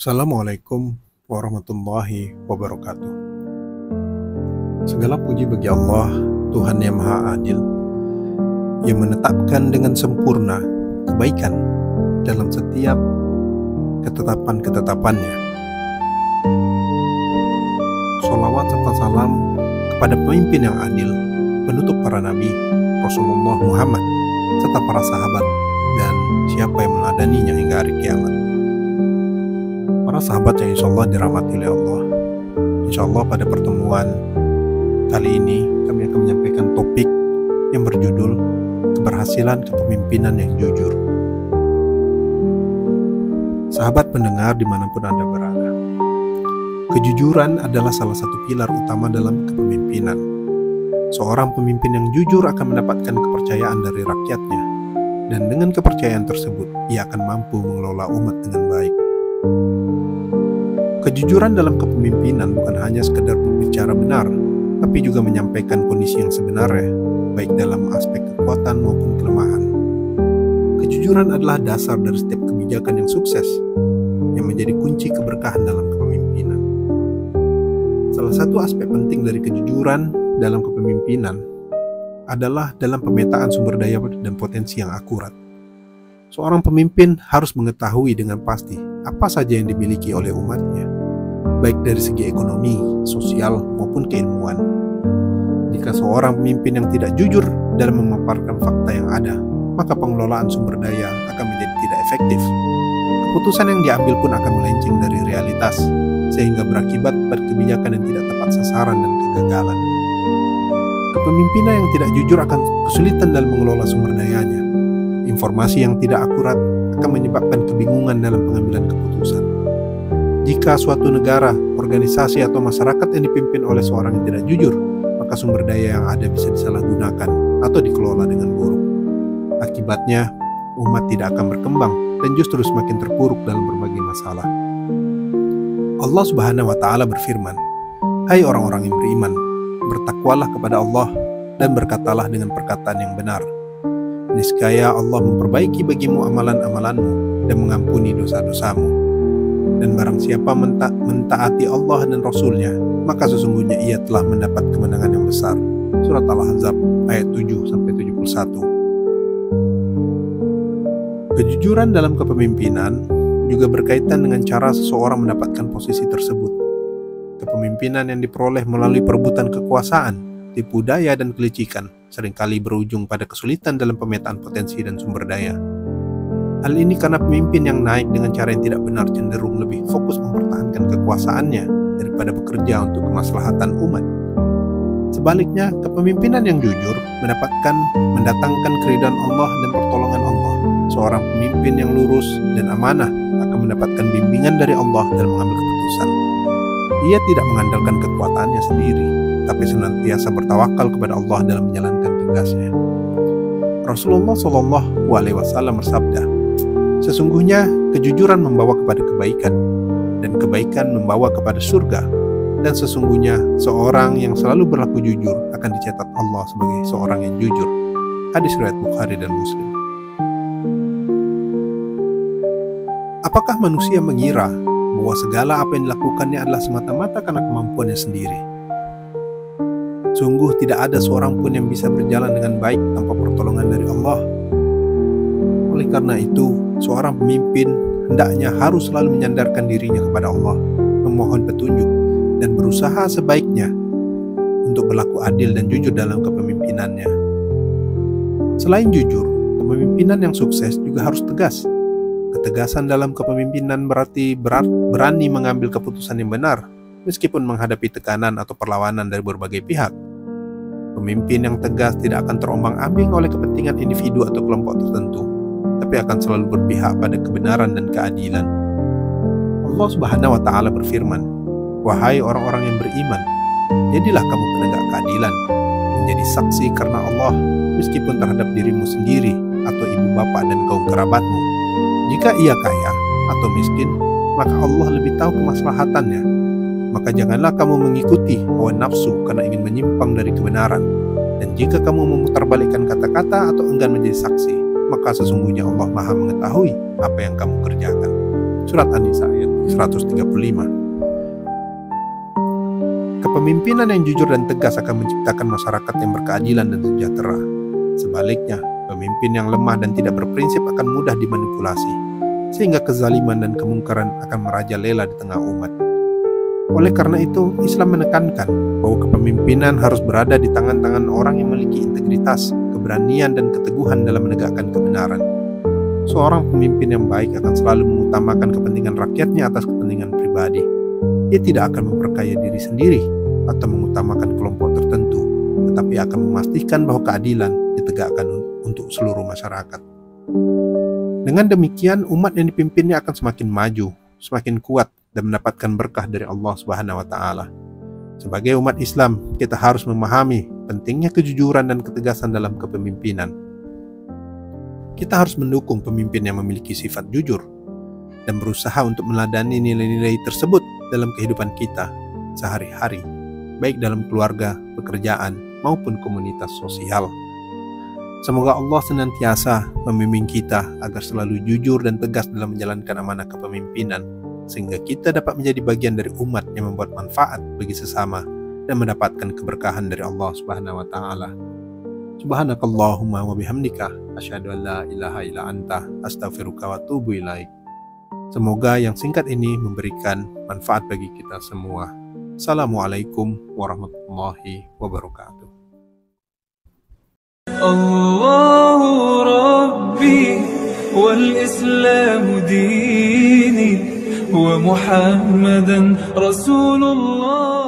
Assalamualaikum warahmatullahi wabarakatuh. Segala puji bagi Allah, Tuhan yang Maha Adil, yang menetapkan dengan sempurna kebaikan dalam setiap ketetapan-ketetapannya. Sholawat serta salam kepada pemimpin yang adil, penutup para nabi, Rasulullah Muhammad, serta para sahabat dan siapa yang meneladaninya hingga hari kiamat. Para sahabat yang insya Allah dirahmati oleh Allah, insya Allah pada pertemuan kali ini kami akan menyampaikan topik yang berjudul keberhasilan kepemimpinan yang jujur. Sahabat pendengar dimanapun Anda berada, kejujuran adalah salah satu pilar utama dalam kepemimpinan. Seorang pemimpin yang jujur akan mendapatkan kepercayaan dari rakyatnya, dan dengan kepercayaan tersebut ia akan mampu mengelola umat dengan baik. Kejujuran dalam kepemimpinan bukan hanya sekedar berbicara benar, tapi juga menyampaikan kondisi yang sebenarnya, baik dalam aspek kekuatan maupun kelemahan. Kejujuran adalah dasar dari setiap kebijakan yang sukses, yang menjadi kunci keberkahan dalam kepemimpinan. Salah satu aspek penting dari kejujuran dalam kepemimpinan adalah dalam pemetaan sumber daya dan potensi yang akurat. Seorang pemimpin harus mengetahui dengan pasti apa saja yang dimiliki oleh umatnya, baik dari segi ekonomi, sosial, maupun keilmuan. Jika seorang pemimpin yang tidak jujur dalam memaparkan fakta yang ada, maka pengelolaan sumber daya akan menjadi tidak efektif. Keputusan yang diambil pun akan melenceng dari realitas, sehingga berakibat pada kebijakan yang tidak tepat sasaran dan kegagalan. Kepemimpinan yang tidak jujur akan kesulitan dalam mengelola sumber dayanya. Informasi yang tidak akurat akan menyebabkan kebingungan dalam pengambilan keputusan. Jika suatu negara, organisasi, atau masyarakat yang dipimpin oleh seorang yang tidak jujur, maka sumber daya yang ada bisa disalahgunakan atau dikelola dengan buruk. Akibatnya, umat tidak akan berkembang dan justru semakin terpuruk dalam berbagai masalah. Allah Subhanahu wa Ta'ala berfirman, "Hai orang-orang yang beriman, bertakwalah kepada Allah dan berkatalah dengan perkataan yang benar. Niscaya Allah memperbaiki bagimu amalan-amalanmu dan mengampuni dosa-dosamu. Dan barang siapa mentaati Allah dan Rasul-Nya, maka sesungguhnya ia telah mendapat kemenangan yang besar." Surat Al-Ahzab ayat 7-71. Kejujuran dalam kepemimpinan juga berkaitan dengan cara seseorang mendapatkan posisi tersebut. Kepemimpinan yang diperoleh melalui perebutan kekuasaan, tipu daya, dan kelicikan seringkali berujung pada kesulitan dalam pemetaan potensi dan sumber daya. Hal ini karena pemimpin yang naik dengan cara yang tidak benar cenderung lebih fokus mempertahankan kekuasaannya daripada bekerja untuk kemaslahatan umat. Sebaliknya, kepemimpinan yang jujur mendatangkan keridhaan Allah dan pertolongan Allah. Seorang pemimpin yang lurus dan amanah akan mendapatkan bimbingan dari Allah dalam mengambil keputusan. Ia tidak mengandalkan kekuatannya sendiri, tapi senantiasa bertawakal kepada Allah dalam menjalankan tugasnya. Rasulullah SAW bersabda, "Sesungguhnya kejujuran membawa kepada kebaikan, dan kebaikan membawa kepada surga. Dan sesungguhnya seorang yang selalu berlaku jujur akan dicatat Allah sebagai seorang yang jujur." Hadis riwayat Bukhari dan Muslim. Apakah manusia mengira bahwa segala apa yang dilakukannya adalah semata-mata karena kemampuannya sendiri? Sungguh tidak ada seorang pun yang bisa berjalan dengan baik tanpa pertolongan dari Allah. Oleh karena itu, seorang pemimpin hendaknya harus selalu menyandarkan dirinya kepada Allah, memohon petunjuk, dan berusaha sebaiknya untuk berlaku adil dan jujur dalam kepemimpinannya. Selain jujur, kepemimpinan yang sukses juga harus tegas. Ketegasan dalam kepemimpinan berarti berani mengambil keputusan yang benar, meskipun menghadapi tekanan atau perlawanan dari berbagai pihak. Pemimpin yang tegas tidak akan terombang-ambing oleh kepentingan individu atau kelompok tertentu, tapi akan selalu berpihak pada kebenaran dan keadilan. Allah Subhanahu wa Ta'ala berfirman, "Wahai orang-orang yang beriman, jadilah kamu penegak keadilan, menjadi saksi karena Allah, meskipun terhadap dirimu sendiri atau ibu bapak dan kaum kerabatmu. Jika ia kaya atau miskin, maka Allah lebih tahu kemaslahatannya. Maka janganlah kamu mengikuti hawa nafsu karena ingin menyimpang dari kebenaran. Dan jika kamu memutarbalikkan kata-kata atau enggan menjadi saksi, maka sesungguhnya Allah Maha mengetahui apa yang kamu kerjakan." Surat An-Nisa ayat 135. Kepemimpinan yang jujur dan tegas akan menciptakan masyarakat yang berkeadilan dan sejahtera. Sebaliknya, pemimpin yang lemah dan tidak berprinsip akan mudah dimanipulasi, sehingga kezaliman dan kemungkaran akan merajalela di tengah umat. Oleh karena itu, Islam menekankan bahwa kepemimpinan harus berada di tangan-tangan orang yang memiliki integritas, keberanian, dan keteguhan dalam menegakkan kebenaran. Seorang pemimpin yang baik akan selalu mengutamakan kepentingan rakyatnya atas kepentingan pribadi. Ia tidak akan memperkaya diri sendiri atau mengutamakan kelompok tertentu, tetapi akan memastikan bahwa keadilan ditegakkan untuk seluruh masyarakat. Dengan demikian, umat yang dipimpinnya akan semakin maju, semakin kuat, dan mendapatkan berkah dari Allah Subhanahu wa Ta'ala. Sebagai umat Islam, kita harus memahami pentingnya kejujuran dan ketegasan dalam kepemimpinan. Kita harus mendukung pemimpin yang memiliki sifat jujur dan berusaha untuk meladani nilai-nilai tersebut dalam kehidupan kita sehari-hari, baik dalam keluarga, pekerjaan, maupun komunitas sosial. Semoga Allah senantiasa membimbing kita agar selalu jujur dan tegas dalam menjalankan amanah kepemimpinan, sehingga kita dapat menjadi bagian dari umat yang membuat manfaat bagi sesama dan mendapatkan keberkahan dari Allah Subhanahu wa Ta'ala. Subhanakallahumma wa bihamdika asyhadu an la ilaha illa anta astaghfiruka wa atubu ilaik. Semoga yang singkat ini memberikan manfaat bagi kita semua. Assalamualaikum warahmatullahi wabarakatuh. Allahu Rabbi wal Islamu dini wa Muhammadan Rasulullah.